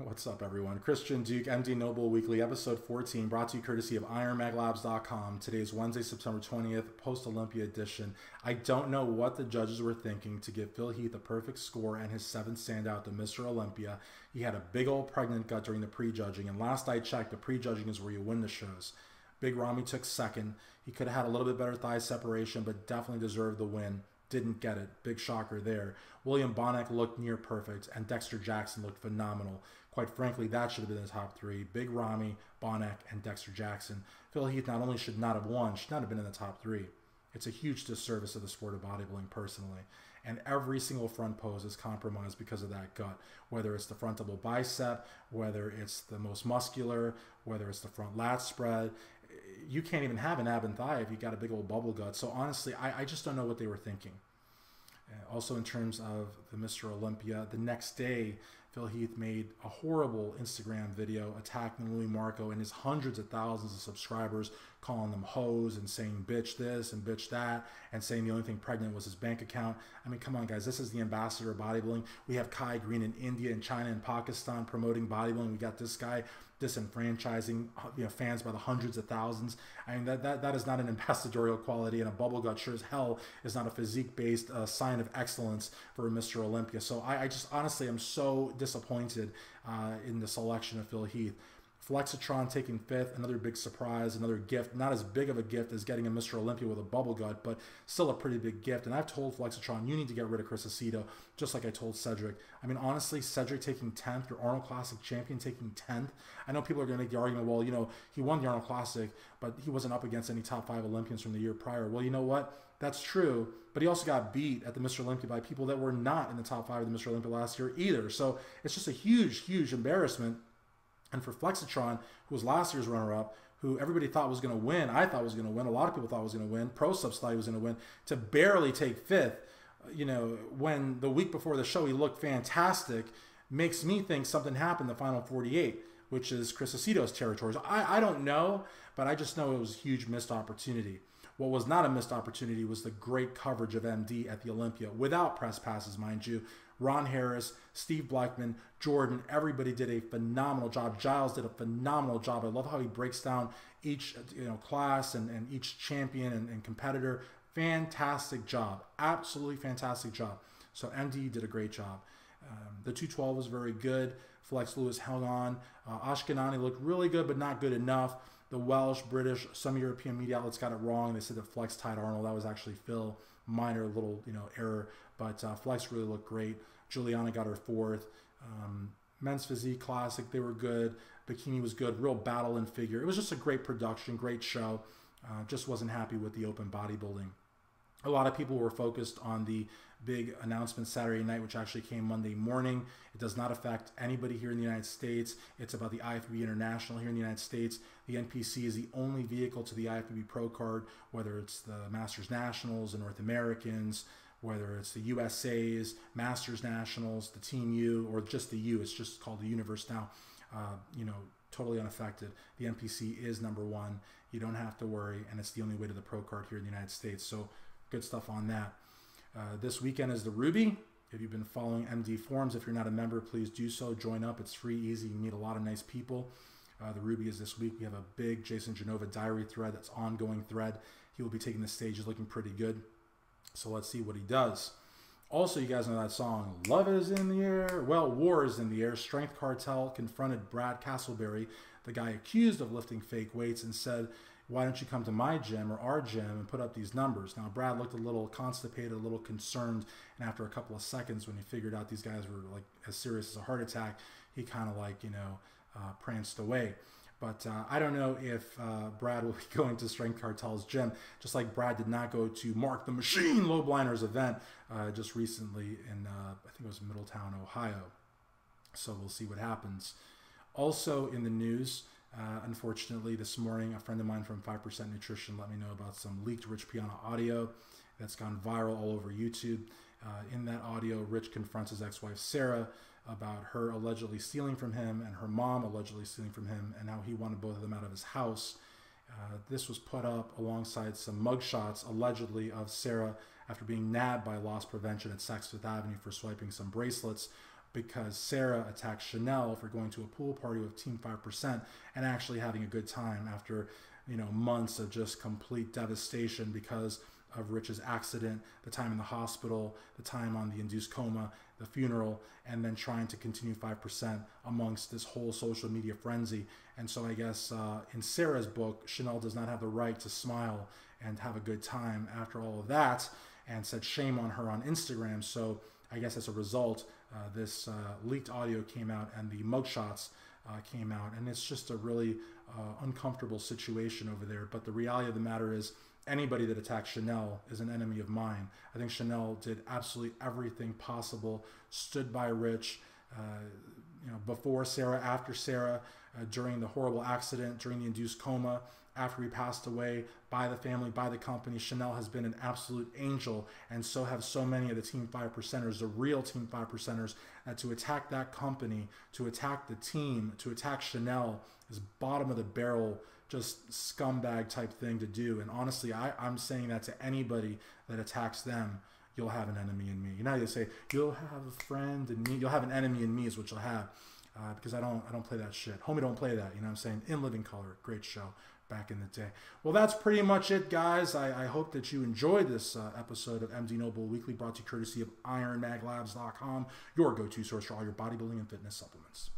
What's up, everyone? Christian Duque, MD Noble Weekly, episode 14, brought to you courtesy of IronMagLabs.com. Today is Wednesday, September 20th, post-Olympia edition. I don't know what the judges were thinking to give Phil Heath a perfect score and his 7th standout to Mr. Olympia. He had a big old pregnant gut during the prejudging, and last I checked, the prejudging is where you win the shows. Big Ramy took second. He could have had a little bit better thigh separation, but definitely deserved the win. Didn't get it. Big shocker there. William Bonac looked near perfect, and Dexter Jackson looked phenomenal. Quite frankly, that should have been the top three. Big Ramy, Bonac, and Dexter Jackson. Phil Heath not only should not have won, should not have been in the top three. It's a huge disservice of the sport of bodybuilding personally. And every single front pose is compromised because of that gut. Whether it's the front double bicep, whether it's the most muscular, whether it's the front lat spread. You can't even have an ab and thigh if you got a big old bubble gut. So honestly, I just don't know what they were thinking. Also in terms of the Mr. Olympia, the next day, Phil Heath made a horrible Instagram video attacking Louis Marco and his hundreds of thousands of subscribers, calling them hoes and saying bitch this and bitch that, and saying the only thing pregnant was his bank account. I mean, come on, guys. This is the ambassador of bodybuilding. We have Kai Green in India and China and Pakistan promoting bodybuilding. We got this guy disenfranchising fans by the hundreds of thousands. I mean, that is not an ambassadorial quality, and a bubble gut sure as hell is not a physique-based sign of excellence for Mr. Olympia. So I just honestly am so disappointed in the selection of Phil Heath. Flexitron taking 5th, another big surprise, another gift. Not as big of a gift as getting a Mr. Olympia with a bubble gut, but still a pretty big gift. And I've told Flexitron, you need to get rid of Chris Aceto, just like I told Cedric. I mean, honestly, Cedric taking 10th, your Arnold Classic champion taking 10th. I know people are going to make the argument, well, he won the Arnold Classic, but he wasn't up against any top 5 Olympians from the year prior. Well, you know what? That's true, but he also got beat at the Mr. Olympia by people that were not in the top 5 of the Mr. Olympia last year either. So it's just a huge, huge embarrassment. And for Flexitron, who was last year's runner-up, who everybody thought was going to win, I thought was going to win, a lot of people thought was going to win, Pro Subs thought he was going to win, to barely take 5th, when the week before the show he looked fantastic, makes me think something happened in the final 48, which is Chris Aceto's territory. So I don't know, but I just know it was a huge missed opportunity. What was not a missed opportunity was the great coverage of MD at the Olympia, without press passes, mind you. Ron Harris, Steve Blackman, Jordan, everybody did a phenomenal job. Giles did a phenomenal job. I love how he breaks down each class and each champion and competitor. Fantastic job. Absolutely fantastic job. So MD did a great job. The 212 was very good. Flex Lewis held on. Ashkenani looked really good, but not good enough. The Welsh, British, some European media outlets got it wrong. They said that Flex tied Arnold. That was actually Phil. Minor little error, but Flex really looked great. Juliana got her 4th. Men's Physique Classic, they were good. Bikini was good. Real battle in figure. It was just a great production, great show. Just wasn't happy with the open bodybuilding. A lot of people were focused on the big announcement Saturday night, which actually came Monday morning. It does not affect anybody here in the United States. It's about the IFBB International here in the United States. The NPC is the only vehicle to the IFBB Pro Card, whether it's the Masters Nationals, the North Americans, whether it's the USA's, Masters Nationals, the Team U, or just the U. It's just called the Universe now. Totally unaffected. The NPC is #1. You don't have to worry, and it's the only way to the Pro Card here in the United States. So good stuff on that. This weekend is the Ruby. If you've been following MD forums, if you're not a member, please do so. Join up. It's free, easy. You meet a lot of nice people. The Ruby is this week. We have a big Jason Genova diary thread. That's ongoing thread. He will be taking the stage. He's looking pretty good. So let's see what he does. Also, you guys know that song, Love is in the Air. Well, War is in the Air. Strength Cartel confronted Brad Castleberry, the guy accused of lifting fake weights, and said, why don't you come to my gym or our gym and put up these numbers? Now, Brad looked a little constipated, a little concerned, and after a couple of seconds when he figured out these guys were like as serious as a heart attack, he kind of like, pranced away. But I don't know if Brad will be going to Strength Cartel's gym, just like Brad did not go to Mark the Machine Low Blinders event just recently in, I think it was Middletown, Ohio. So we'll see what happens. Also in the news, unfortunately, this morning, a friend of mine from 5% Nutrition let me know about some leaked Rich Piana audio that's gone viral all over YouTube. In that audio, Rich confronts his ex-wife, Sarah, about her allegedly stealing from him and her mom allegedly stealing from him and how he wanted both of them out of his house. This was put up alongside some mugshots, allegedly, of Sarah after being nabbed by loss prevention at Saks Fifth Avenue for swiping some bracelets. because Sarah attacked Chanel for going to a pool party with Team 5% and actually having a good time after, months of just complete devastation because of Rich's accident, the time in the hospital, the time on the induced coma, the funeral, and then trying to continue 5% amongst this whole social media frenzy. And so I guess in Sarah's book, Chanel does not have the right to smile and have a good time after all of that, and said shame on her on Instagram. So I guess as a result, this leaked audio came out and the mugshots came out, and it's just a really uncomfortable situation over there. But the reality of the matter is, anybody that attacks Chanel is an enemy of mine. I think Chanel did absolutely everything possible, stood by Rich, before Sarah, after Sarah, during the horrible accident, during the induced coma, after he passed away, by the family, by the company. Chanel has been an absolute angel, and so have so many of the Team 5%ers, the real Team 5%ers, that to attack that company, to attack the team, to attack Chanel is bottom of the barrel, just scumbag type thing to do. And honestly, I'm saying that to anybody that attacks them, you'll have an enemy in me. You know, they say you'll have a friend in me, you'll have an enemy in me is what you'll have, because I don't play that shit. Homie don't play that. You know what I'm saying? In Living Color, great show back in the day. Well, that's pretty much it, guys. I hope that you enjoyed this episode of MD Noble Weekly, brought to you courtesy of IronMagLabs.com, your go-to source for all your bodybuilding and fitness supplements.